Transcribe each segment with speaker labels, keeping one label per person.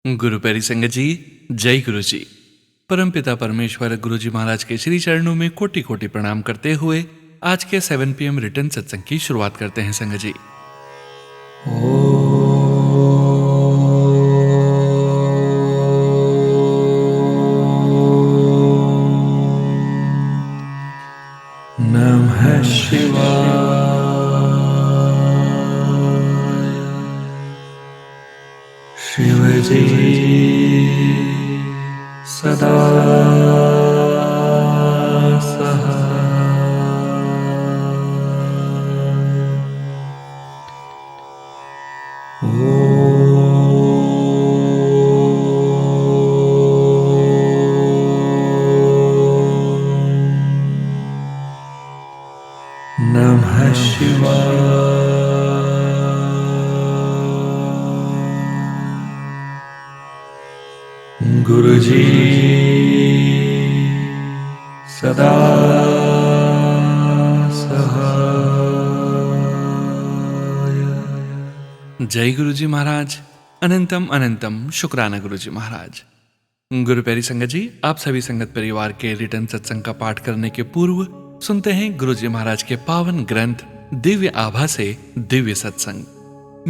Speaker 1: गुरु प्यारी संगत जी, जय गुरु जी। परमपिता परमेश्वर गुरु जी महाराज के श्री चरणों में कोटि कोटि प्रणाम करते हुए आज के 7 PM रिटर्न सत्संग की शुरुआत करते हैं संगत जी। नमः शिवाय। शिव जी सदा नमः शिवाय। गुरु जी सदा सहाय। जय गुरु जी महाराज। अनंतम अनंतम शुक्राना गुरु जी महाराज। गुरु प्यारी संगत जी, आप सभी संगत परिवार के रिटर्न सत्संग का पाठ करने के पूर्व सुनते हैं गुरु जी महाराज के पावन ग्रंथ दिव्य आभा से दिव्य सत्संग।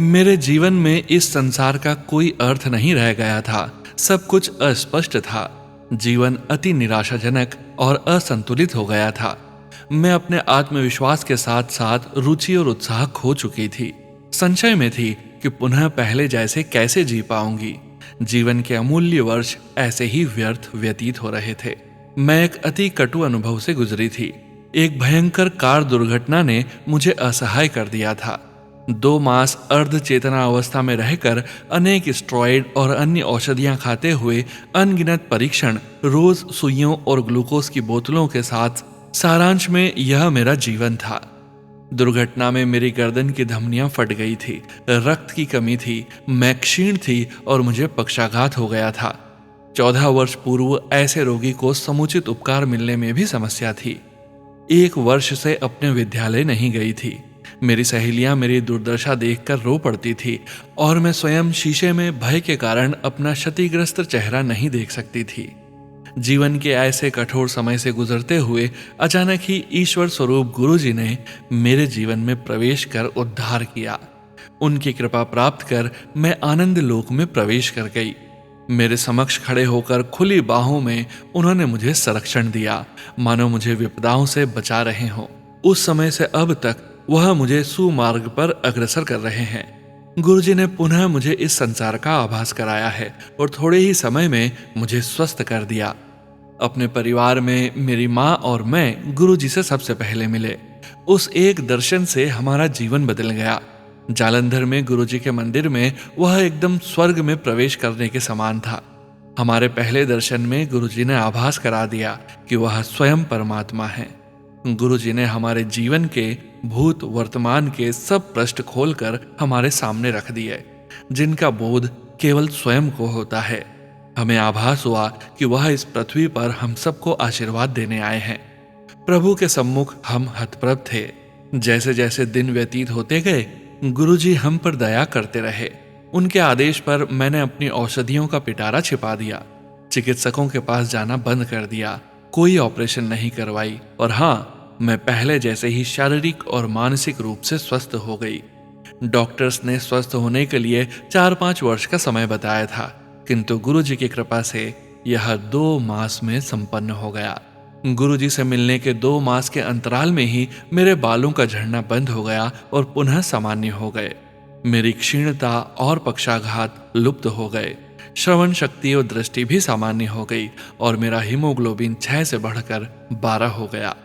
Speaker 1: मेरे जीवन में इस संसार का कोई अर्थ नहीं रह गया था। सब कुछ अस्पष्ट था। जीवन अति निराशाजनक और असंतुलित हो गया था। मैं अपने आत्मविश्वास के साथ साथ रुचि और उत्साह खो चुकी थी। संशय में थी कि पुनः पहले जैसे कैसे जी पाऊंगी। जीवन के अमूल्य वर्ष ऐसे ही व्यर्थ व्यतीत हो रहे थे। मैं एक अति कटु अनुभव से गुजरी थी। एक भयंकर कार दुर्घटना ने मुझे असहाय कर दिया था। 2 मास अर्ध चेतना अवस्था में रहकर अनेक स्टेरॉइड और अन्य औषधियां खाते हुए अनगिनत परीक्षण, रोज सुइयों और ग्लूकोज की बोतलों के साथ सारांश में यह मेरा जीवन था। दुर्घटना में मेरी गर्दन की धमनियां फट गई थी, रक्त की कमी थी, मैं क्षीण थी और मुझे पक्षाघात हो गया था। 14 वर्ष पूर्व ऐसे रोगी को समुचित उपचार मिलने में भी समस्या थी। 1 वर्ष से अपने विद्यालय नहीं गई थी। मेरी सहेलियां मेरी दुर्दशा देखकर रो पड़ती थी और मैं स्वयं शीशे में भय के कारण अपना क्षतिग्रस्त चेहरा नहीं देख सकती थी। जीवन के ऐसे कठोर समय से गुजरते हुए अचानक ही ईश्वर स्वरूप गुरु जी ने मेरे जीवन में प्रवेश कर उद्धार किया। उनकी कृपा प्राप्त कर मैं आनंद लोक में प्रवेश कर गई। मेरे समक्ष खड़े होकर खुली बाहों में उन्होंने मुझे संरक्षण दिया, मानो मुझे विपदाओं से बचा रहे हों। उस समय से अब तक वह मुझे सुमार्ग पर अग्रसर कर रहे हैं। गुरुजी ने पुनः मुझे इस संसार का आभास कराया है और थोड़े ही समय में मुझे स्वस्थ कर दिया। अपने परिवार में मेरी माँ और मैं गुरुजी से सबसे पहले मिले। उस एक दर्शन से हमारा जीवन बदल गया। जालंधर में गुरुजी के मंदिर में वह एकदम स्वर्ग में प्रवेश करने के समान था। हमारे पहले दर्शन में गुरुजी ने आभास करा दिया कि वह स्वयं परमात्मा है। गुरुजी ने हमारे जीवन के भूत वर्तमान के सब पृष्ठ खोलकर हमारे सामने रख दिए, जिनका बोध केवल स्वयं को होता है। हमें आभास हुआ कि वह इस पृथ्वी पर हम सबको आशीर्वाद देने आए हैं। प्रभु के सम्मुख हम हतप्रभ थे। जैसे जैसे दिन व्यतीत होते गए, गुरुजी हम पर दया करते रहे। उनके आदेश पर मैंने अपनी औषधियों का पिटारा छिपा दिया, चिकित्सकों के पास जाना बंद कर दिया, कोई ऑपरेशन नहीं करवाई और हाँ, मैं पहले जैसे ही शारीरिक और मानसिक रूप से स्वस्थ हो गई। डॉक्टर्स ने स्वस्थ होने के लिए 4-5 वर्ष का समय बताया था, किंतु गुरुजी की कृपा से यह 2 मास में संपन्न हो गया। गुरुजी से मिलने के 2 मास के अंतराल में ही मेरे बालों का झड़ना बंद हो गया और पुनः सामान्य हो गए। मेरी क्षीणता और पक्षाघात लुप्त हो गए। श्रवण शक्ति और दृष्टि भी सामान्य हो गई और मेरा हीमोग्लोबिन 6 से बढ़कर 12 हो गया।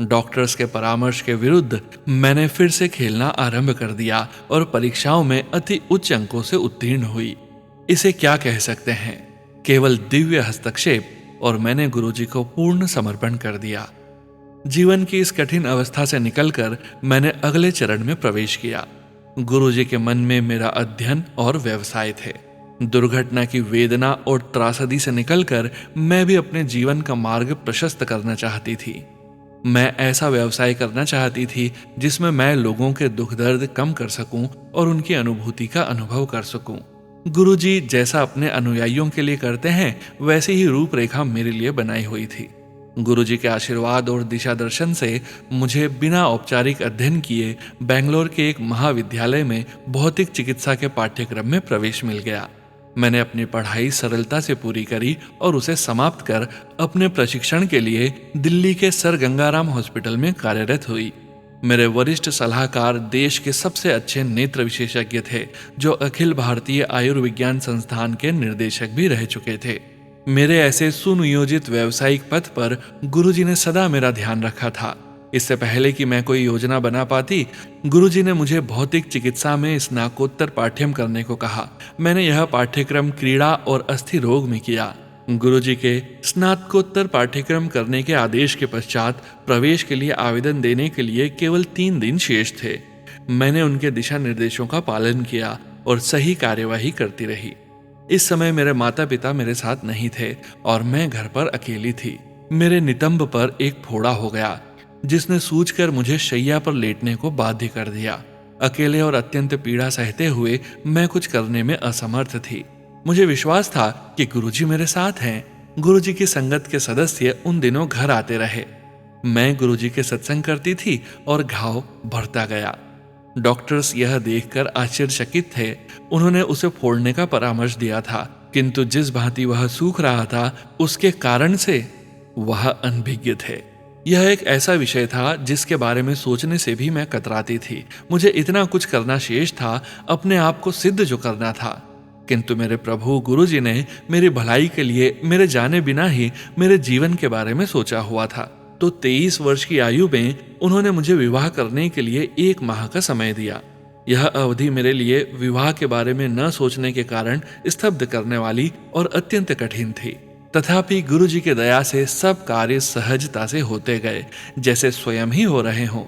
Speaker 1: डॉक्टर्स के परामर्श के विरुद्ध मैंने फिर से खेलना आरंभ कर दिया और परीक्षाओं में अति उच्च अंकों से उत्तीर्ण हुई। इसे क्या कह सकते हैं, केवल दिव्य हस्तक्षेप, और मैंने गुरुजी को पूर्ण समर्पण कर दिया। जीवन की इस कठिन अवस्था से निकलकर मैंने अगले चरण में प्रवेश किया। गुरुजी के मन में मेरा अध्ययन और व्यवसाय थे। दुर्घटना की वेदना और त्रासदी से निकलकर मैं भी अपने जीवन का मार्ग प्रशस्त करना चाहती थी। मैं ऐसा व्यवसाय करना चाहती थी जिसमें मैं लोगों के दुख दर्द कम कर सकूं और उनकी अनुभूति का अनुभव कर सकूं। गुरुजी जैसा अपने अनुयायियों के लिए करते हैं वैसी ही रूपरेखा मेरे लिए बनाई हुई थी। गुरुजी के आशीर्वाद और दिशा दर्शन से मुझे बिना औपचारिक अध्ययन किए बेंगलोर के एक महाविद्यालय में भौतिक चिकित्सा के पाठ्यक्रम में प्रवेश मिल गया। मैंने अपनी पढ़ाई सरलता से पूरी करी और उसे समाप्त कर अपने प्रशिक्षण के लिए दिल्ली के सर गंगाराम हॉस्पिटल में कार्यरत हुई। मेरे वरिष्ठ सलाहकार देश के सबसे अच्छे नेत्र विशेषज्ञ थे, जो अखिल भारतीय आयुर्विज्ञान संस्थान के निर्देशक भी रह चुके थे। मेरे ऐसे सुनियोजित व्यावसायिक पथ पर गुरुजी ने सदा मेरा ध्यान रखा था। इससे पहले कि मैं कोई योजना बना पाती, गुरुजी ने मुझे भौतिक चिकित्सा में स्नाकोत्तर पाठ्यक्रम करने को कहा। मैंने यह पाठ्यक्रम क्रीड़ा और अस्थि रोग में किया। गुरुजी के स्नातकोत्तर पाठ्यक्रम करने के आदेश के पश्चात प्रवेश के लिए आवेदन देने के लिए केवल 3 दिन शेष थे। मैंने उनके दिशा निर्देशों का पालन किया और सही कार्यवाही करती रही। इस समय मेरे माता पिता मेरे साथ नहीं थे और मैं घर पर अकेली थी। मेरे नितंब पर एक फोड़ा हो गया, जिसने सूझकर मुझे शैया पर लेटने को बाध्य कर दिया। अकेले और अत्यंत पीड़ा सहते हुए मैं कुछ करने में असमर्थ थी। मुझे विश्वास था कि गुरुजी मेरे साथ हैं। गुरुजी की संगत के सदस्य उन दिनों घर आते रहे। मैं गुरुजी के सत्संग करती थी और घाव बढ़ता गया। डॉक्टर्स यह देखकर आश्चर्यचकित थे। उन्होंने उसे फोड़ने का परामर्श दिया था, किंतु जिस भांति वह सूख रहा था उसके कारण से वह अनभिज्ञ थे। यह एक ऐसा विषय था जिसके बारे में सोचने से भी मैं कतराती थी। मुझे इतना कुछ करना शेष था, अपने आप को सिद्ध जो करना था, किंतु मेरे प्रभु गुरुजी ने मेरी भलाई के लिए मेरे जाने बिना ही मेरे जीवन के बारे में सोचा हुआ था। तो 23 वर्ष की आयु में उन्होंने मुझे विवाह करने के लिए 1 माह का समय दिया। यह अवधि मेरे लिए विवाह के बारे में न सोचने के कारण स्तब्ध करने वाली और अत्यंत कठिन थी। तथापि गुरुजी के दया से सब कार्य सहजता से होते गए, जैसे स्वयं ही हो रहे हों।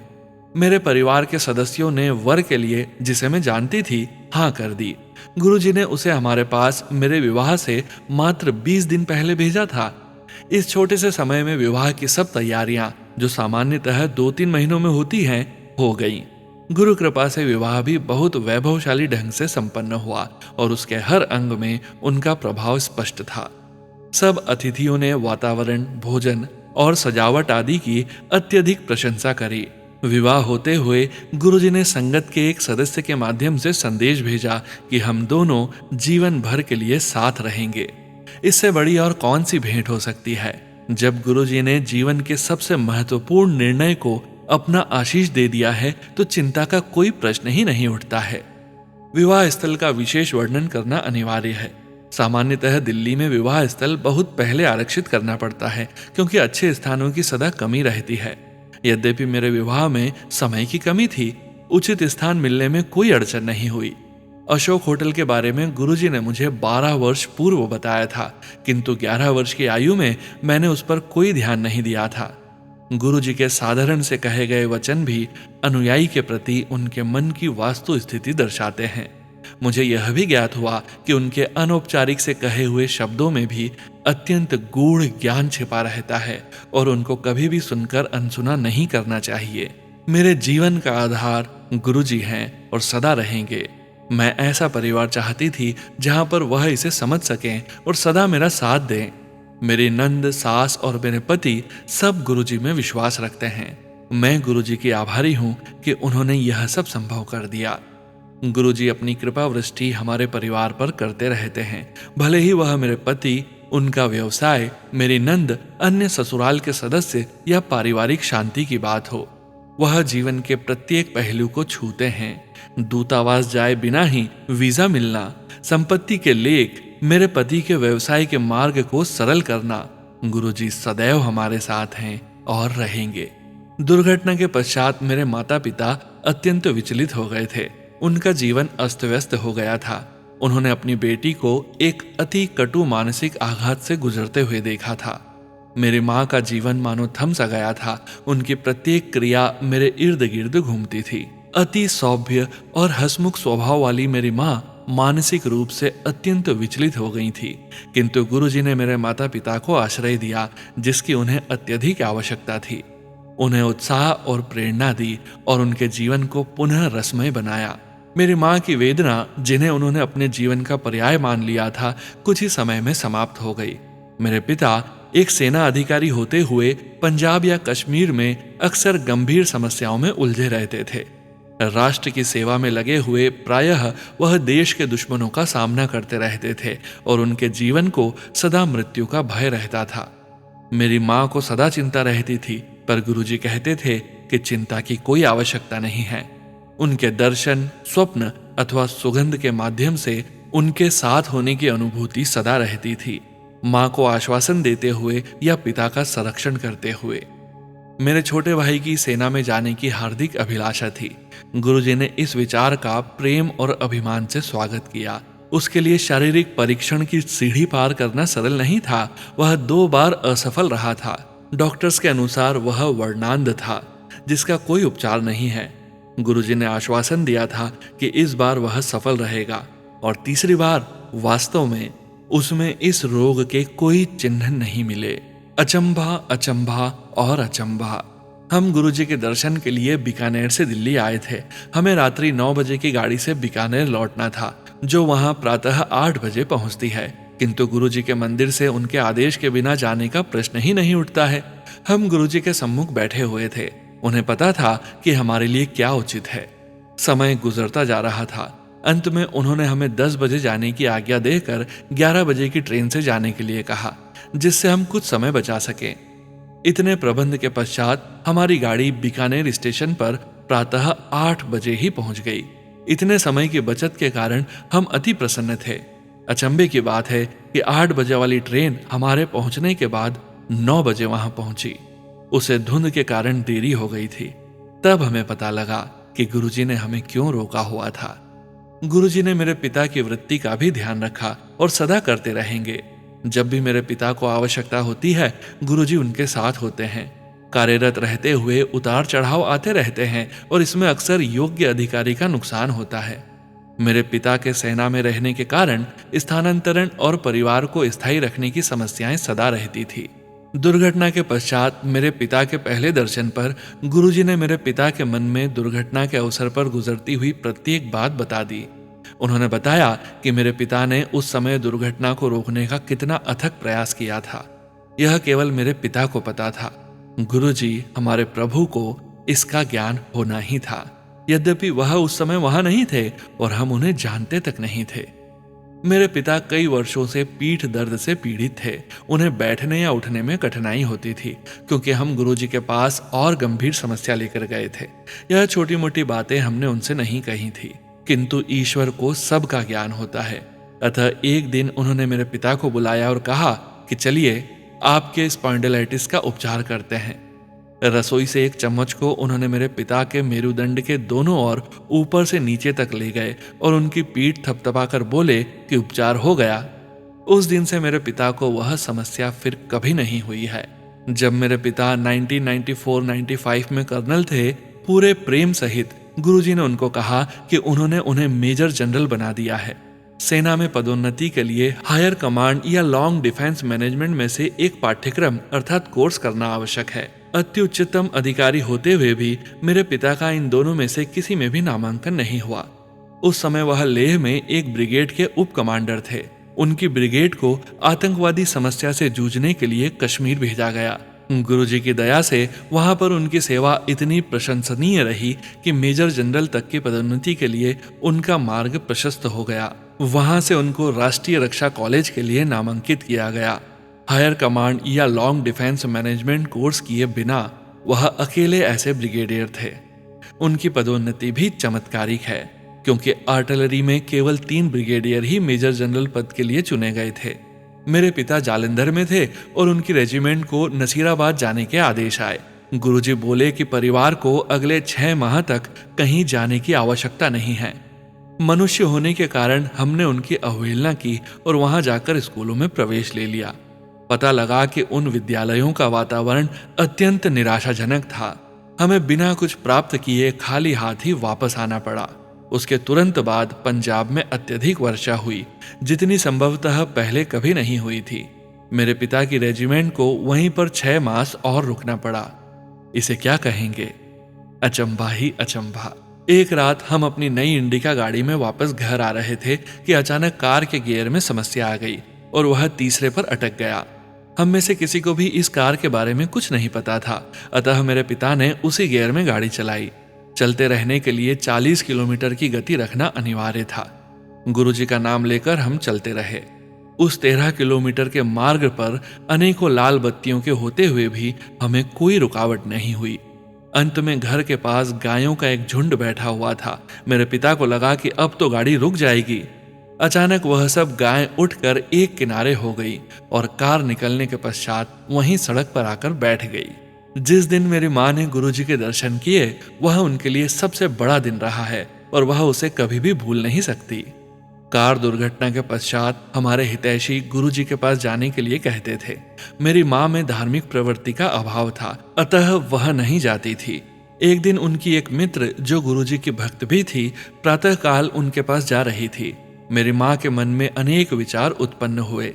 Speaker 1: मेरे परिवार के सदस्यों ने वर के लिए, जिसे मैं जानती थी, हाँ कर दी। गुरुजी ने उसे हमारे पास मेरे विवाह से मात्र 20 दिन पहले भेजा था। इस छोटे से समय में विवाह की सब तैयारियां, जो सामान्यतः 2-3 महीनों में होती हैं, हो गईं। गुरु कृपा से विवाह भी बहुत वैभवशाली ढंग से संपन्न हुआ और उसके हर अंग में उनका प्रभाव स्पष्ट था। सब अतिथियों ने वातावरण, भोजन और सजावट आदि की अत्यधिक प्रशंसा करी। विवाह होते हुए गुरुजी ने संगत के एक सदस्य के माध्यम से संदेश भेजा कि हम दोनों जीवन भर के लिए साथ रहेंगे। इससे बड़ी और कौन सी भेंट हो सकती है। जब गुरुजी ने जीवन के सबसे महत्वपूर्ण निर्णय को अपना आशीष दे दिया है, तो चिंता का कोई प्रश्न ही नहीं उठता है। विवाह स्थल का विशेष वर्णन करना अनिवार्य है। सामान्यतः दिल्ली में विवाह स्थल बहुत पहले आरक्षित करना पड़ता है, क्योंकि अच्छे स्थानों की सदा कमी रहती है। यद्यपि मेरे विवाह में समय की कमी थी, उचित स्थान मिलने में कोई अड़चन नहीं हुई। अशोक होटल के बारे में गुरुजी ने मुझे 12 वर्ष पूर्व बताया था, किंतु 11 वर्ष की आयु में मैंने उस पर कोई ध्यान नहीं दिया था। गुरुजी के साधारण से कहे गए वचन भी अनुयायी के प्रति उनके मन की वास्तु स्थिति दर्शाते हैं। मुझे यह भी ज्ञात हुआ कि उनके अनौपचारिक से कहे हुए शब्दों में भी अत्यंत गूढ़ ज्ञान छिपा रहता है और उनको कभी भी सुनकर अनसुना नहीं करना चाहिए। मेरे जीवन का आधार गुरुजी हैं और सदा रहेंगे। मैं ऐसा परिवार चाहती थी जहां पर वह इसे समझ सकें और सदा मेरा साथ दें। मेरी नंद, सास और मेरे पति सब गुरुजी में विश्वास रखते हैं। मैं गुरुजी की आभारी हूं कि उन्होंने यह सब संभव कर दिया। गुरुजी अपनी कृपा वृष्टि हमारे परिवार पर करते रहते हैं, भले ही वह मेरे पति, उनका व्यवसाय, मेरी नंद, अन्य ससुराल के सदस्य या पारिवारिक शांति की बात हो। वह जीवन के प्रत्येक पहलू को छूते हैं। दूतावास जाए बिना ही वीजा मिलना, संपत्ति के लेख, मेरे पति के व्यवसाय के मार्ग को सरल करना, गुरुजी सदैव हमारे साथ हैं और रहेंगे। दुर्घटना के पश्चात मेरे माता पिता अत्यंत विचलित हो गए थे। उनका जीवन अस्त व्यस्त हो गया था। उन्होंने अपनी बेटी को एक अति कटु मानसिक आघात से गुजरते हुए देखा था। मेरी माँ का जीवन मानो थम सा गया था। उनकी प्रत्येक क्रिया मेरे इर्द गिर्द घूमती थी। अति सौभ्य और हंसमुख स्वभाव वाली मेरी माँ मानसिक रूप से अत्यंत विचलित हो गई थी, किंतु गुरुजी ने मेरे माता पिता को आश्रय दिया, जिसकी उन्हें अत्यधिक आवश्यकता थी। उन्हें उत्साह और प्रेरणा दी और उनके जीवन को पुनः रसमय बनाया। मेरी माँ की वेदना, जिन्हें उन्होंने अपने जीवन का पर्याय मान लिया था, कुछ ही समय में समाप्त हो गई। मेरे पिता एक सेना अधिकारी होते हुए पंजाब या कश्मीर में अक्सर गंभीर समस्याओं में उलझे रहते थे। राष्ट्र की सेवा में लगे हुए प्रायः वह देश के दुश्मनों का सामना करते रहते थे और उनके जीवन को सदा मृत्यु का भय रहता था। मेरी माँ को सदा चिंता रहती थी, पर गुरुजी कहते थे कि चिंता की कोई आवश्यकता नहीं है। उनके दर्शन, स्वप्न अथवा सुगंध के माध्यम से उनके साथ होने की अनुभूति सदा रहती थी, माँ को आश्वासन देते हुए या पिता का संरक्षण करते हुए। मेरे छोटे भाई की सेना में जाने की हार्दिक अभिलाषा थी। गुरुजी ने इस विचार का प्रेम और अभिमान से स्वागत किया। उसके लिए शारीरिक परीक्षण की सीढ़ी पार करना सरल नहीं था। वह 2 बार असफल रहा था। डॉक्टर्स के अनुसार वह वर्णांध था, जिसका कोई उपचार नहीं है। गुरुजी ने आश्वासन दिया था कि इस बार वह सफल रहेगा, और तीसरी बार वास्तव में उसमें इस रोग के कोई चिन्ह नहीं मिले। अचंभा, अचंभा और अचंभा। हम गुरुजी के दर्शन के लिए बीकानेर से दिल्ली आए थे। हमें रात्रि 9 बजे की गाड़ी से बीकानेर लौटना था, जो वहां प्रातः 8 बजे पहुंचती है। किंतु गुरुजी के मंदिर से उनके आदेश के बिना जाने का प्रश्न ही नहीं उठता है। हम गुरुजी के सम्मुख बैठे हुए थे। उन्हें पता था कि हमारे लिए क्या उचित है। समय गुजरता जा रहा था। अंत में उन्होंने हमें 10 बजे जाने की आज्ञा देकर 11 बजे की ट्रेन से जाने के लिए कहा, जिससे हम कुछ समय बचा सकें। इतने प्रबंध के पश्चात हमारी गाड़ी बीकानेर स्टेशन पर प्रातः 8 बजे ही पहुंच गई। इतने समय की बचत के कारण हम अति प्रसन्न थे। अचंभे की बात है कि 8 बजे वाली ट्रेन हमारे पहुंचने के बाद 9 बजे वहां पहुंची। उसे धुंध के कारण देरी हो गई थी। तब हमें पता लगा कि गुरुजी ने हमें क्यों रोका हुआ था। गुरुजी ने मेरे पिता की वृत्ति का भी ध्यान रखा और सदा करते रहेंगे। जब भी मेरे पिता को आवश्यकता होती है, गुरुजी उनके साथ होते हैं। कार्यरत रहते हुए उतार चढ़ाव आते रहते हैं और इसमें अक्सर योग्य अधिकारी का नुकसान होता है। मेरे पिता के सेना में रहने के कारण स्थानांतरण और परिवार को स्थायी रखने की समस्याएं सदा रहती थी। दुर्घटना के पश्चात मेरे पिता के पहले दर्शन पर गुरुजी ने मेरे पिता के मन में दुर्घटना के अवसर पर गुजरती हुई प्रत्येक बात बता दी। उन्होंने बताया कि मेरे पिता ने उस समय दुर्घटना को रोकने का कितना अथक प्रयास किया था। यह केवल मेरे पिता को पता था। गुरुजी, हमारे प्रभु को इसका ज्ञान होना ही था, यद्यपि वह उस समय वहां नहीं थे और हम उन्हें जानते तक नहीं थे। मेरे पिता कई वर्षों से पीठ दर्द से पीड़ित थे। उन्हें बैठने या उठने में कठिनाई होती थी, क्योंकि हम गुरुजी के पास और गंभीर समस्या लेकर गए थे। यह छोटी मोटी बातें हमने उनसे नहीं कही थी, किंतु ईश्वर को सबका ज्ञान होता है। अतः एक दिन उन्होंने मेरे पिता को बुलाया और कहा कि चलिए आपके स्पॉन्डिलाइटिस का उपचार करते हैं। रसोई से एक चम्मच को उन्होंने मेरे पिता के मेरुदंड के दोनों ओर ऊपर से नीचे तक ले गए और उनकी पीठ थपथपाकर बोले कि उपचार हो गया। उस दिन से मेरे पिता को वह समस्या फिर कभी नहीं हुई है। जब मेरे पिता 1994-95 में कर्नल थे, पूरे प्रेम सहित गुरुजी ने उनको कहा कि उन्होंने उन्हें मेजर जनरल बना दिया है। सेना में पदोन्नति के लिए हायर कमांड या लॉन्ग डिफेंस मैनेजमेंट में से एक पाठ्यक्रम अर्थात कोर्स करना आवश्यक है। अति उच्चतम अधिकारी होते हुए भी मेरे पिता का इन दोनों में से किसी में भी नामांकन नहीं हुआ। उस समय वह लेह में एक ब्रिगेड के उप कमांडर थे। उनकी ब्रिगेड को आतंकवादी समस्या से जूझने के लिए कश्मीर भेजा गया। गुरुजी की दया से वहां पर उनकी सेवा इतनी प्रशंसनीय रही कि मेजर जनरल तक की पदोन्नति के लिए उनका मार्ग प्रशस्त हो गया। वहां से उनको राष्ट्रीय रक्षा कॉलेज के लिए नामांकित किया गया। हायर कमांड या लॉन्ग डिफेंस मैनेजमेंट कोर्स किए बिना वह अकेले ऐसे ब्रिगेडियर थे। उनकी पदोन्नति भी चमत्कारिक है, क्योंकि आर्टिलरी में केवल 3 ब्रिगेडियर ही मेजर जनरल पद के लिए चुने गए थे। मेरे पिता जालंधर में थे और उनकी रेजिमेंट को नसीराबाद जाने के आदेश आए। गुरुजी बोले कि परिवार को अगले 6 माह तक कहीं जाने की आवश्यकता नहीं है। मनुष्य होने के कारण हमने उनकी अवहेलना की और वहां जाकर स्कूलों में प्रवेश ले लिया। पता लगा कि उन विद्यालयों का वातावरण अत्यंत निराशाजनक था। हमें बिना कुछ प्राप्त किए खाली हाथ ही वापस आना पड़ा। उसके तुरंत बाद पंजाब में अत्यधिक वर्षा हुई, जितनी संभवतः पहले कभी नहीं हुई थी। मेरे पिता की रेजिमेंट को वहीं पर 6 मास और रुकना पड़ा। इसे क्या कहेंगे? अचंभा ही अचंभा। एक रात हम अपनी नई इंडिका गाड़ी में वापस घर आ रहे थे कि अचानक कार के गियर में समस्या आ गई और वह तीसरे पर अटक गया। हम में से किसी को भी इस कार के बारे में कुछ नहीं पता था, अतः मेरे पिता ने उसी गियर में गाड़ी चलाई। चलते रहने के लिए 40 किलोमीटर की गति रखना अनिवार्य था। गुरुजी का नाम लेकर हम चलते रहे। उस 13 किलोमीटर के मार्ग पर अनेकों लाल बत्तियों के होते हुए भी हमें कोई रुकावट नहीं हुई। अंत में घर के पास गायों का एक झुंड बैठा हुआ था। मेरे पिता को लगा कि अब तो गाड़ी रुक जाएगी। अचानक वह सब गाय उठकर एक किनारे हो गई और कार निकलने के पश्चात वहीं सड़क पर आकर बैठ गई। जिस दिन मेरी माँ ने गुरुजी के दर्शन किए वह उनके लिए सबसे बड़ा दिन रहा है और वह उसे कभी भी भूल नहीं सकती। कार दुर्घटना के पश्चात हमारे हितैषी गुरुजी के पास जाने के लिए कहते थे। मेरी माँ में धार्मिक प्रवृत्ति का अभाव था, अतः वह नहीं जाती थी। एक दिन उनकी एक मित्र जो गुरुजी की भक्त भी थी, प्रातःकाल उनके पास जा रही थी। मेरी माँ के मन में अनेक विचार उत्पन्न हुए।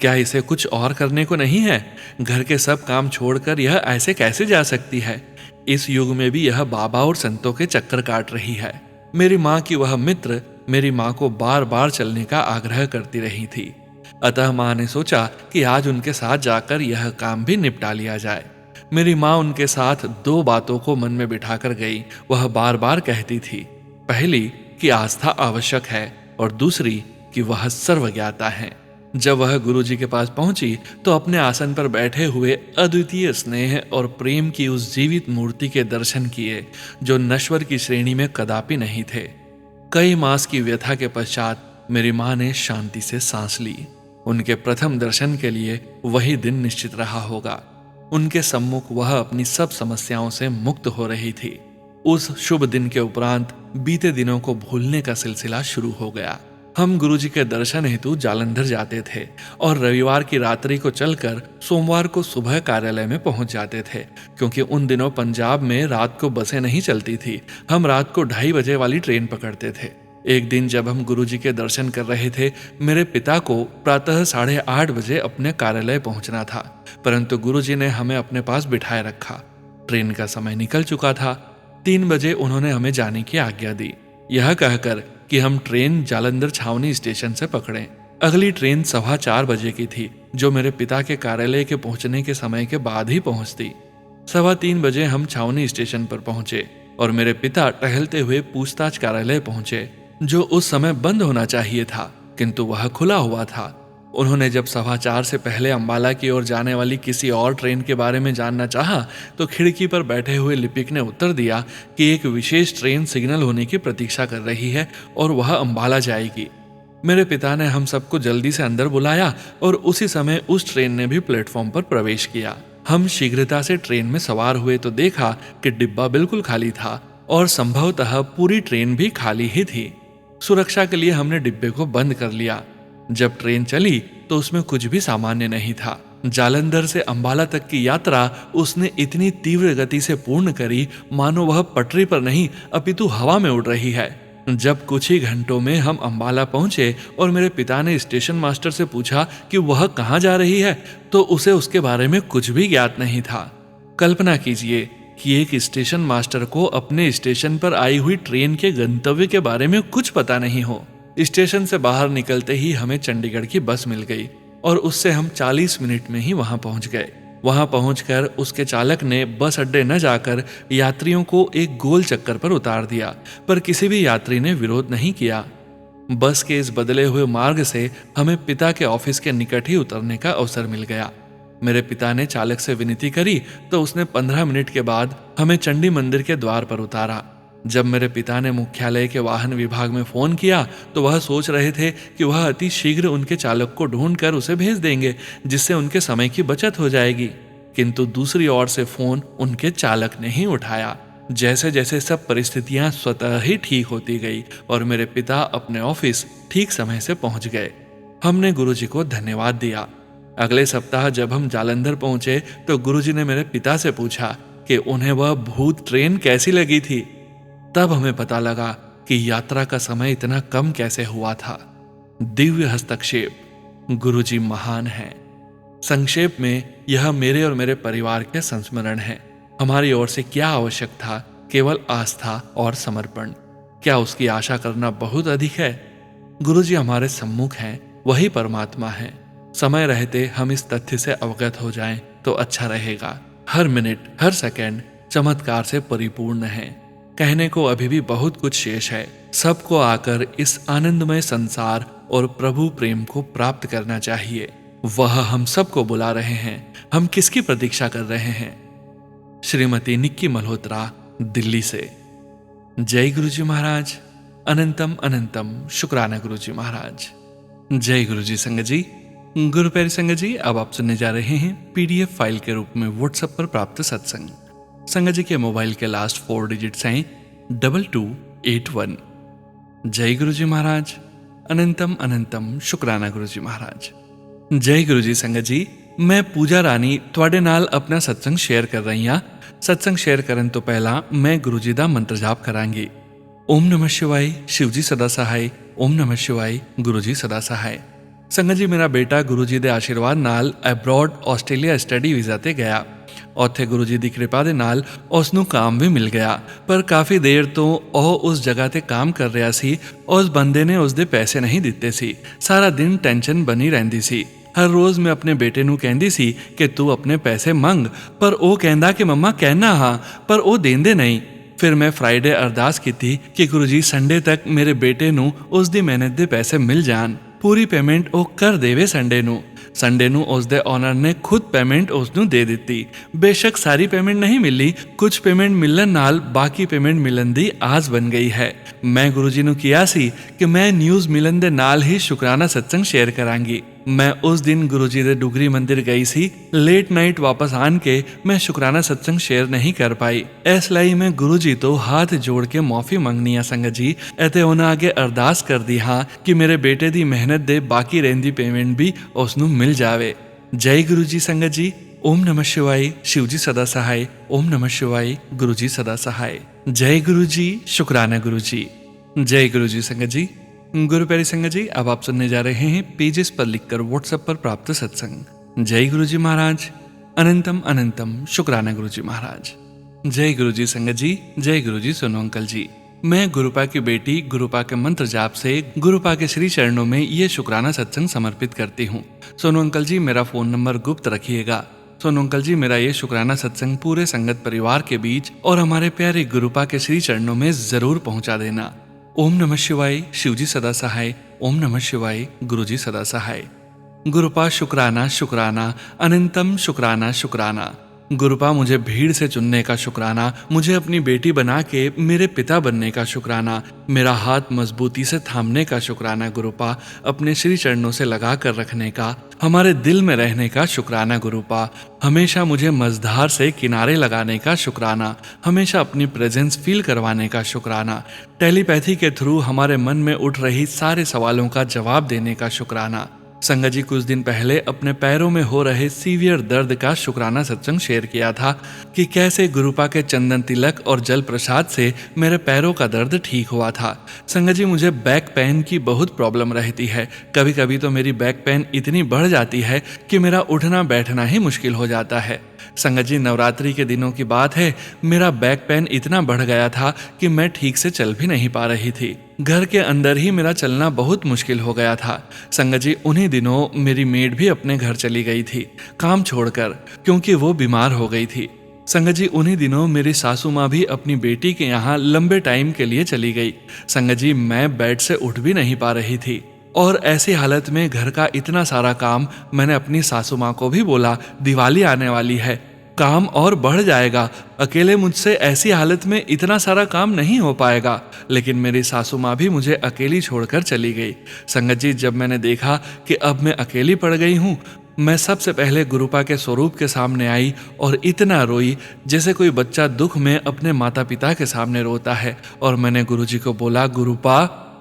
Speaker 1: क्या इसे कुछ और करने को नहीं है? घर के सब काम छोड़कर यह ऐसे कैसे जा सकती है? इस युग में भी यह बाबा और संतों के चक्कर काट रही है। मेरी माँ की वह मित्र मेरी माँ को बार बार चलने का आग्रह करती रही थी, अतः माँ ने सोचा कि आज उनके साथ जाकर यह काम भी निपटा लिया जाए। मेरी माँ उनके साथ दो बातों को मन में बिठाकर गई। वह बार बार कहती थी, पहली कि आस्था आवश्यक है और दूसरी कि वह सर्वज्ञाता है। जब वह गुरुजी के पास पहुंची तो अपने आसन पर बैठे हुए अद्वितीय स्नेह और प्रेम की उस जीवित मूर्ति के दर्शन किए जो नश्वर की श्रेणी में कदापि नहीं थे। कई मास की व्यथा के पश्चात मेरी माँ ने शांति से सांस ली। उनके प्रथम दर्शन के लिए वही दिन निश्चित रहा होगा। उनके सम्मुख वह अपनी सब समस्याओं से मुक्त हो रही थी। उस शुभ दिन के उपरांत बीते दिनों को भूलने का सिलसिला शुरू हो गया। हम गुरुजी के दर्शन हेतु जालंधर जाते थे और रविवार की रात्रि को चलकर सोमवार को सुबह कार्यालय में पहुंच जाते थे, क्योंकि उन दिनों पंजाब में रात को बसें नहीं चलती थी। हम रात को 2:30 बजे वाली ट्रेन पकड़ते थे। एक दिन जब हम गुरुजी के दर्शन कर रहे थे, मेरे पिता को प्रातः 8:30 बजे अपने कार्यालय पहुंचना था, परंतु गुरुजी ने हमें अपने पास बिठाए रखा। ट्रेन का समय निकल चुका था। 3 बजे उन्होंने हमें जाने की आज्ञा दी, यह कहकर कि हम ट्रेन जालंधर छावनी स्टेशन से पकड़ें। अगली ट्रेन 4:15 बजे की थी, जो मेरे पिता के कार्यालय के पहुंचने के समय के बाद ही पहुंचती। 3:15 बजे हम छावनी स्टेशन पर पहुंचे और मेरे पिता टहलते हुए पूछताछ कार्यालय पहुंचे, जो उस समय बंद होना चाहिए था, किंतु वह खुला हुआ था। उन्होंने जब 4:15 से पहले अंबाला की ओर जाने वाली किसी और ट्रेन के बारे में जानना चाहा तो खिड़की पर बैठे हुए लिपिक ने उत्तर दिया कि एक विशेष ट्रेन सिग्नल होने की प्रतीक्षा कर रही है और वह अंबाला जाएगी। मेरे पिता ने हम सबको जल्दी से अंदर बुलाया और उसी समय उस ट्रेन ने भी प्लेटफॉर्म पर प्रवेश किया। हम शीघ्रता से ट्रेन में सवार हुए तो देखा कि डिब्बा बिल्कुल खाली था और संभवतः पूरी ट्रेन भी खाली ही थी। सुरक्षा के लिए हमने डिब्बे को बंद कर लिया। जब ट्रेन चली तो उसमें कुछ भी सामान्य नहीं था। जालंधर से अंबाला तक की यात्रा उसने इतनी तीव्र गति से पूर्ण करी मानो वह पटरी पर नहीं अपितु हवा में उड़ रही है। जब कुछ ही घंटों में हम अंबाला पहुंचे और मेरे पिता ने स्टेशन मास्टर से पूछा कि वह कहाँ जा रही है, तो उसे उसके बारे में कुछ भी ज्ञात नहीं था। कल्पना कीजिए कि एक स्टेशन मास्टर को अपने स्टेशन पर आई हुई ट्रेन के गंतव्य के बारे में कुछ पता नहीं हो। स्टेशन से बाहर निकलते ही हमें चंडीगढ़ की बस मिल गई और उससे हम 40 मिनट में ही वहां पहुंच गए। वहां पहुंचकर उसके चालक ने बस अड्डे न जाकर यात्रियों को एक गोल चक्कर पर उतार दिया, पर किसी भी यात्री ने विरोध नहीं किया। बस के इस बदले हुए मार्ग से हमें पिता के ऑफिस के निकट ही उतरने का अवसर मिल गया। मेरे पिता ने चालक से विनती करी तो उसने 15 मिनट के बाद हमें चंडी मंदिर के द्वार पर उतारा। जब मेरे पिता ने मुख्यालय के वाहन विभाग में फोन किया तो वह सोच रहे थे कि वह अति शीघ्र उनके चालक को ढूंढकर उसे भेज देंगे, जिससे उनके समय की बचत हो जाएगी। किंतु दूसरी ओर से फोन उनके चालक ने ही उठाया। जैसे जैसे सब परिस्थितियां स्वतः ही ठीक होती गई और मेरे पिता अपने ऑफिस ठीक समय से पहुंच गए। हमने गुरुजी को धन्यवाद दिया। अगले सप्ताह जब हम जालंधर पहुंचे तो गुरुजी ने मेरे पिता से पूछा कि उन्हें वह भूत ट्रेन कैसी लगी थी। तब हमें पता लगा कि यात्रा का समय इतना कम कैसे हुआ था। दिव्य हस्तक्षेप, गुरुजी महान हैं। संक्षेप में यह मेरे और मेरे परिवार के संस्मरण है। हमारी ओर से क्या आवश्यक था? केवल आस्था और समर्पण। क्या उसकी आशा करना बहुत अधिक है? गुरुजी हमारे सम्मुख हैं, वही परमात्मा है। समय रहते हम इस तथ्य से अवगत हो जाएं तो अच्छा रहेगा। हर मिनट, हर सेकंड चमत्कार से परिपूर्ण है। कहने को अभी भी बहुत कुछ शेष है। सबको आकर इस आनंदमय संसार और प्रभु प्रेम को प्राप्त करना चाहिए। वह हम सबको बुला रहे हैं। हम किसकी प्रतीक्षा कर रहे हैं? श्रीमती निक्की मल्होत्रा, दिल्ली से। जय गुरुजी महाराज। अनंतम अनंतम शुक्राना गुरुजी महाराज। जय गुरुजी संगत जी। गुरु प्यारी संगत जी, अब आप सुनने जा रहे हैं पीडीएफ फाइल के रूप में व्हाट्सएप पर प्राप्त सत्संग। संगत जी के मोबाइल के लास्ट 4 डिजिट्स हैं 2281। जय गुरुजी महाराज। अनंतम अनंतम शुक्राना गुरुजी महाराज। जय गुरुजी संगत जी, मैं पूजा रानी ਤੁਹਾਡੇ ਨਾਲ अपना सत्संग शेयर कर रही हाँ। सत्संग शेयर करन तो पहला मैं गुरुजी ਦਾ ਮੰਤਰ ਜਾਪ ਕਰਾਂਗੀ। ओम नमः शिवाय, शिवजी सदा सहाय। ओम नमः शिवाय, गुरुजी सदा सहाय। संगत जी, मेरा बेटा गुरुजी ਦੇ ਆਸ਼ੀਰਵਾਦ ਨਾਲ ਅਬਰੋਡ ਆਸਟ੍ਰੇਲੀਆ ਸਟੱਡੀ ਵੀਜ਼ਾ ਤੇ ਗਿਆ। ਉੱਥੇ ਗੁरुजी ਦੀ ਕਿਰਪਾ ਦੇ ਨਾਲ ਉਸ ਨੂੰ ਕੰਮ ਵੀ ਮਿਲ ਗਿਆ, ਪਰ ਕਾਫੀ ਦੇਰ ਤੋਂ ਉਹ ਉਸ ਜਗ੍ਹਾ ਤੇ ਕੰਮ ਕਰ ਰਿਹਾ ਸੀ। ਉਸ ਬੰਦੇ ਨੇ ਉਸ ਦੇ ਪੈਸੇ ਨਹੀਂ ਦਿੱਤੇ ਸੀ। ਸਾਰਾ ਦਿਨ ਟੈਨਸ਼ਨ ਬਣੀ ਰਹਿੰਦੀ ਸੀ। हर रोज मैं अपने बेटे ਨੂੰ ਕਹਿੰਦੀ ਸੀ ਕਿ ਤੂੰ ਆਪਣੇ ਪੈਸੇ ਮੰਗ, ਪਰ ਉਹ ਕਹਿੰਦਾ ਕਿ ਮੰਮਾ ਕਹਿਣਾ ਹਾਂ, ਪਰ ਉਹ ਦੇਂਦੇ ਨਹੀਂ। ਫਿਰ ਮੈਂ ਫਰਾਈਡੇ ਅਰਦਾਸ ਕੀਤੀ ਕਿ ਗੁਰੂ ਜੀ ਸੰਡੇ ਤੱਕ ਮੇਰੇ ਬੇਟੇ ਨੂੰ ਉਸ ਦੀ ਮਿਹਨਤ ਦੇ ਪੈਸੇ ਮਿਲ ਜਾਣ। ਪੂਰੀ ਪੇਮੈਂਟ ਉਹ ਕਰ ਦੇਵੇ ਸੰਡੇ ਨੂੰ ਉਸ ਦੇ ਓਨਰ ਨੇ ਖੁਦ ਪੇਮੈਂਟ ਉਸ ਨੂੰ ਦੇ ਦਿੱਤੀ। ਬੇਸ਼ੱਕ ਸਾਰੀ ਪੇਮੈਂਟ ਨਹੀਂ ਮਿਲੀ, ਕੁਝ ਪੇਮੈਂਟ ਮਿਲਣ ਨਾਲ ਬਾਕੀ ਪੇਮੈਂਟ ਮਿਲਣ ਦੀ ਆਸ ਬਣ ਗਈ ਹੈ। ਮੈਂ ਗੁਰੂ ਜੀ ਨੂੰ ਕਿਹਾ ਸੀ ਕਿ ਮੈਂ ਨਿਊਜ਼ ਮਿਲਣ ਦੇ ਨਾਲ ਹੀ ਸ਼ੁਕਰਾਨਾ ਸਤਸੰਗ ਸ਼ੇਅਰ ਕਰਾਂਗੀ। मैं उस दिन गुरुजी ਦੇ डुगरी मंदिर गई सी। लेट नाइट वापस आन के मैं शुकराना सत्संग शेयर नहीं कर पाई। इस ਲਈ मैं गुरुजी तो हाथ जोड़ के माफी ਮੰਗਨੀ ਆ ਸੰਗਤ ਜੀ, ਅਤੇ ਉਹਨਾਂ ਅੱਗੇ ਅਰਦਾਸ ਕਰਦੀ ਹਾਂ ਕਿ ਮੇਰੇ ਬੇਟੇ ਦੀ ਮਿਹਨਤ ਦੇ ਬਾਕੀ ਰਹਿੰਦੀ ਪੇਮੈਂਟ ਵੀ ਉਸ ਨੂੰ ਮਿਲ ਜਾਵੇ। ਜੈ ਗੁਰੂ ਜੀ ਸੰਗਤ ਜੀ। ओम नमः शिवाय, शिवजी सदा सहाय। ओम नमः शिवाय, गुरुजी सदा सहाय। जय गुरु जी, शुक्राना गुरु जी। जय गुरु जी संगत जी। गुरु प्यारी संगत जी, अब आप सुनने जा रहे हैं पेजेस पर लिखकर व्हाट्सएप पर प्राप्त सत्संग। जय गुरु जी महाराज। अनंतम अनंतम शुक्राना गुरु जी महाराज। जय गुरु जी संगत जी। जय गुरु जी सोनू अंकल जी। मैं गुरुपा की बेटी गुरुपा के मंत्र जाप से गुरुपा के श्री चरणों में ये शुक्राना सत्संग समर्पित करती हूँ। सोनू अंकल जी, मेरा फोन नंबर गुप्त रखिएगा। सोनू अंकल जी, मेरा ये शुक्राना सत्संग पूरे संगत परिवार के बीच और हमारे प्यारे गुरुपा के श्री चरणों में जरूर पहुंचा देना। ओम नमः शिवाय, शिवजी सदा सहाय। ओम नमः शिवाय, गुरुजी सदा सहाय। गुरुपा शुक्राना शुक्राना, अनंतम शुक्राना शुक्राना। गुरुपा, मुझे भीड़ से चुनने का शुक्राना, मुझे अपनी बेटी बना के मेरे पिता बनने का शुक्राना, मेरा हाथ मजबूती से थामने का शुक्राना गुरुपा, अपने श्री चरणों से लगा कर रखने का, हमारे दिल में रहने का शुक्राना गुरुपा, हमेशा मुझे मझधार से किनारे लगाने का शुक्राना, हमेशा अपनी प्रेजेंस फील करवाने का शुक्राना, टेलीपैथी के थ्रू हमारे मन में उठ रही सारे सवालों का जवाब देने का शुक्राना। संगत जी, कुछ दिन पहले अपने पैरों में हो रहे सीवियर दर्द का शुक्राना सत्संग शेयर किया था कि कैसे गुरुपा के चंदन तिलक और जल प्रसाद से मेरे पैरों का दर्द ठीक हुआ था। संगत जी, मुझे बैक पेन की बहुत प्रॉब्लम रहती है। कभी कभी तो मेरी बैक पेन इतनी बढ़ जाती है कि मेरा उठना बैठना ही मुश्किल हो जाता है। संगत जी, नवरात्रि के दिनों की बात है, मेरा बैक पेन इतना बढ़ गया था कि मैं ठीक से चल भी नहीं पा रही थी। घर के अंदर ही मेरा चलना बहुत मुश्किल हो गया था। संगत जी, उन्हीं दिनों मेरी मेड भी अपने घर चली गई थी काम छोड़कर, क्योंकि वो बीमार हो गई थी। संगत जी, उन्हीं दिनों मेरी सासू माँ भी अपनी बेटी के यहाँ लंबे टाइम के लिए चली गई। संगत जी, मैं बेड से उठ भी नहीं पा रही थी और ऐसी हालत में घर का इतना सारा काम। मैंने अपनी सासू माँ को भी बोला, दिवाली आने वाली है, काम और बढ़ जाएगा, अकेले मुझसे ऐसी हालत में इतना सारा काम नहीं हो पाएगा। लेकिन मेरी सासू माँ भी मुझे अकेली छोड़कर चली गई। संगत जी, जब मैंने देखा कि अब मैं अकेली पड़ गई हूँ, मैं सबसे पहले गुरुपा के स्वरूप के सामने आई और इतना रोई जैसे कोई बच्चा दुख में अपने माता पिता के सामने रोता है। और मैंने गुरुजी को बोला, गुरुपा,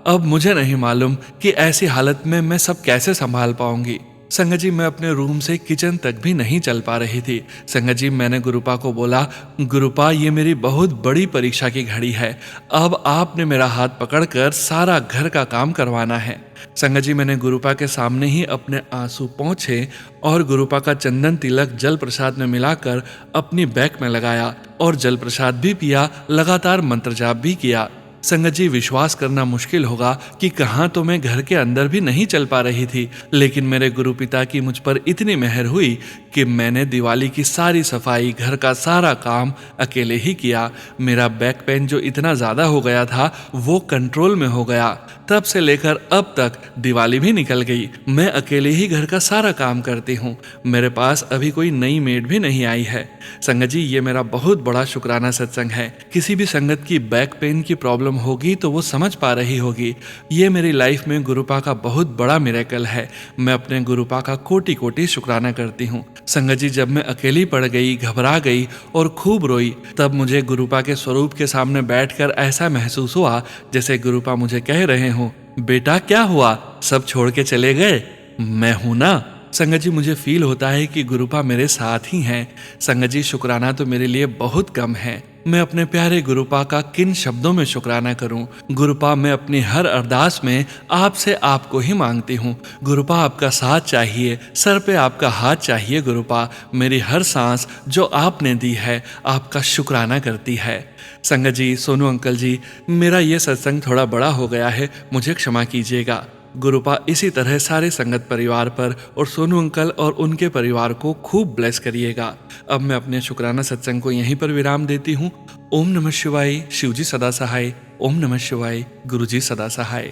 Speaker 1: अब मुझे नहीं मालूम कि ऐसी हालत में मैं सब कैसे संभाल पाऊंगी। संगत जी, मैं अपने रूम से किचन तक भी नहीं चल पा रही थी। संगत जी, मैंने गुरुपा को बोला, गुरुपा, ये मेरी बहुत बड़ी परीक्षा की घड़ी है, अब आपने मेरा हाथ पकड़कर सारा घर का काम करवाना है। संगत जी, मैंने गुरुपा के सामने ही अपने आंसू पोंछे और गुरुपा का चंदन तिलक जल प्रसाद में मिलाकर अपनी बैग में लगाया और जल प्रसाद भी पिया, लगातार मंत्र जाप भी किया। संगत जी, विश्वास करना मुश्किल होगा कि कहाँ तो मैं घर के अंदर भी नहीं चल पा रही थी, लेकिन मेरे गुरु पिता की मुझ पर इतनी मेहर हुई कि मैंने दिवाली की सारी सफाई, घर का सारा काम अकेले ही किया। मेरा बैक पेन जो इतना ज़्यादा हो गया था वो कंट्रोल में हो गया। तब से लेकर अब तक दिवाली भी निकल गई। मैं अकेले ही घर का सारा काम करती हूँ। मेरे पास अभी कोई नई मेड भी नहीं आई है। संगत जी, ये मेरा बहुत बड़ा शुक्राना सत्संग है। किसी भी संगत की बैक पेन की प्रॉब्लम होगी तो वो समझ पा रही होगी। ये मेरी लाइफ में गुरुपा का बहुत बड़ा मिरेकल है। मैं अपने गुरुपा का कोटि कोटि शुक्राना करती हूँ। संगत जी, जब मैं अकेली पड़ गई, घबरा गई और खूब रोई, तब मुझे गुरुपा के स्वरूप के सामने बैठकर ऐसा महसूस हुआ जैसे गुरुपा मुझे कह रहे हों, बेटा क्या हुआ, सब छोड़ के चले गए, मैं हूं ना। संगत जी, मुझे फील होता है कि गुरुपा मेरे साथ ही हैं। संगत जी, शुक्राना तो मेरे लिए बहुत कम है। मैं अपने प्यारे गुरुपा का किन शब्दों में शुक्राना करूं। गुरुपा, मैं अपनी हर अरदास में आपसे आपको ही मांगती हूं। गुरुपा, आपका साथ चाहिए, सर पे आपका हाथ चाहिए। गुरुपा, मेरी हर सांस जो आपने दी है आपका शुक्राना करती है। संगत जी, सोनू अंकल जी, मेरा ये सत्संग थोड़ा बड़ा हो गया है, मुझे क्षमा कीजिएगा। गुरुपा इसी तरह सारे संगत परिवार पर और सोनू अंकल और उनके परिवार को खूब ब्लेस करिएगा। अब मैं अपने शुक्राना सत्संग को यहीं पर विराम देती हूँ। ओम नमः शिवाय, शिवजी सदा सहाय। ओम नमः शिवाय, गुरुजी सदा सहाय।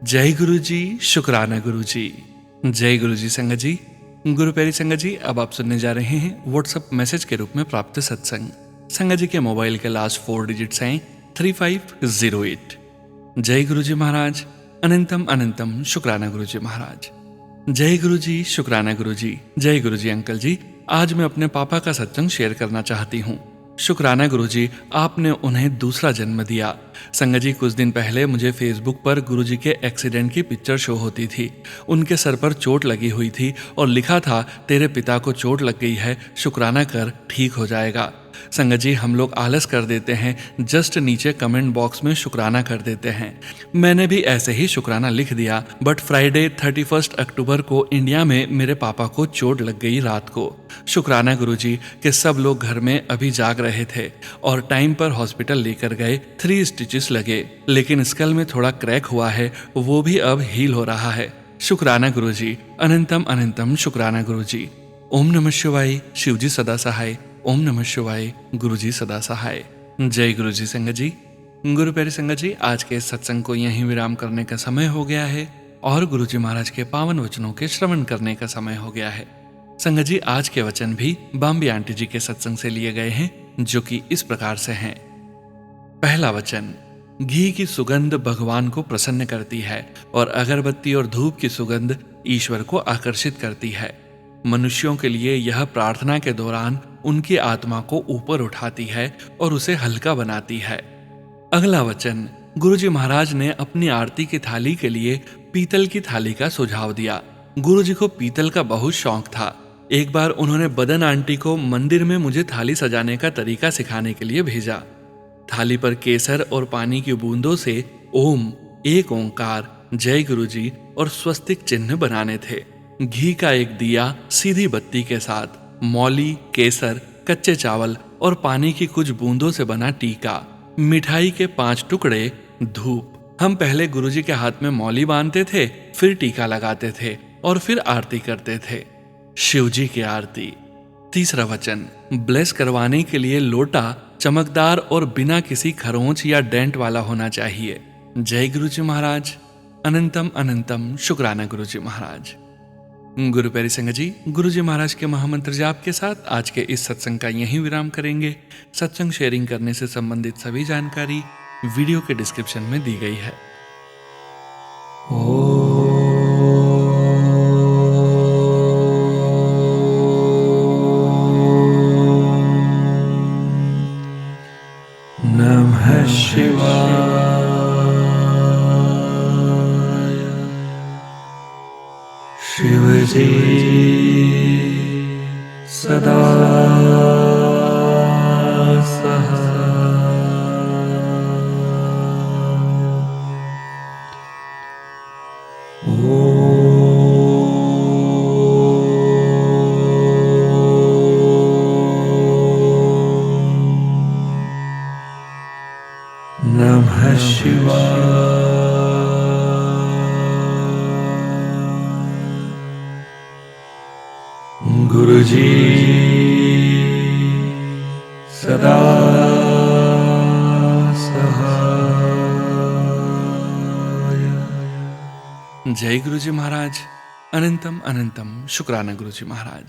Speaker 1: जय गुरु जी, शुक्राना गुरु जी। जय गुरु जी। संगत जी, गुरु प्यारी संगत जी, अब आप सुनने जा रहे हैं व्हाट्सएप मैसेज के रूप में प्राप्त सत्संग। संगत जी के मोबाइल के लास्ट 4 डिजिट्स हैं 3508। जय गुरु जी महाराज, अनंतम अनंतम शुक्राना गुरु जी महाराज। जय गुरु जी, शुक्राना गुरु जी। जय गुरु जी अंकल जी, आज मैं अपने पापा का सत्संग शेयर करना चाहती हूँ। शुक्राना गुरु जी, आपने उन्हें दूसरा जन्म दिया। संगत जी, कुछ दिन पहले मुझे फेसबुक पर गुरु जी के एक्सीडेंट की पिक्चर शो होती थी। उनके सर पर चोट लगी हुई थी और लिखा था, तेरे पिता को चोट लग गई है, शुक्राना कर, ठीक हो जाएगा। संगत जी, हम लोग आलस कर देते हैं, जस्ट नीचे कमेंट बॉक्स में शुक्राना कर देते हैं। मैंने भी ऐसे ही शुक्राना लिख दिया, बट फ्राइडे 31 अक्टूबर को इंडिया में मेरे पापा को चोट लग गई रात को। शुक्राना गुरुजी कि सब लोग घर में अभी जाग रहे थे और टाइम पर हॉस्पिटल लेकर गए। 3 स्टिचेस लगे, लेकिन स्कल में थोड़ा क्रैक हुआ है, वो भी अब हील हो रहा है। शुक्राना गुरुजी, अनंतम अनंतम शुक्राना गुरुजी। ओम नमः शिवाय, शिवजी सदा सहाय। ओम नमः शिवाय, गुरुजी सदा सहाय। जय गुरुजी। संगत जी, गुरु प्यारी संगत जी, आज के सत्संग को यहीं विराम करने का समय हो गया है और गुरुजी महाराज के पावन वचनों के श्रवण करने का समय हो गया है। संगत जी, आज के वचन भी बॉम्बे आंटी जी के सत्संग से लिए गए हैं, जो कि इस प्रकार से हैं। पहला वचन, घी की सुगंध भगवान को प्रसन्न करती है और अगरबत्ती और धूप की सुगंध ईश्वर को आकर्षित करती है। मनुष्यों के लिए यह प्रार्थना के दौरान उनकी आत्मा को ऊपर उठाती है और उसे हल्का बनाती है। अगला वचन, गुरुजी महाराज ने अपनी आरती की थाली के लिए पीतल की थाली का सुझाव दिया। गुरुजी को पीतल का बहुत शौक था। एक बार उन्होंने बदन आंटी को मंदिर में मुझे थाली सजाने का तरीका सिखाने के लिए भेजा। थाली पर केसर और पानी की बूंदों से ओम, एक ओंकार, जय गुरुजी और स्वस्तिक चिन्ह बनाने थे। घी का एक दिया सीधी बत्ती के साथ, मौली, केसर, कच्चे चावल और पानी की कुछ बूंदों से बना टीका, मिठाई के 5 टुकड़े, धूप। हम पहले गुरुजी के हाथ में मौली बांधते थे, फिर टीका लगाते थे और फिर आरती करते थे, शिवजी की आरती। तीसरा वचन, ब्लेस करवाने के लिए लोटा चमकदार और बिना किसी खरोंच या डेंट वाला होना चाहिए। जय गुरुजी महाराज, अनंतम अनंतम शुक्राना गुरुजी महाराज। गुरु प्यारी संगत जी, गुरुजी महाराज के महामंत्र जाप के साथ आज के इस सत्संग का यहीं विराम करेंगे। सत्संग शेयरिंग करने से संबंधित सभी जानकारी वीडियो के डिस्क्रिप्शन में दी गई है। नमः शिवाय। शिवजी सदा सहाय। नमः शिवाय। गुरुजी सदा सहाय। जय गुरुजी महाराज। अनंतम अनंतम शुक्राना गुरुजी महाराज।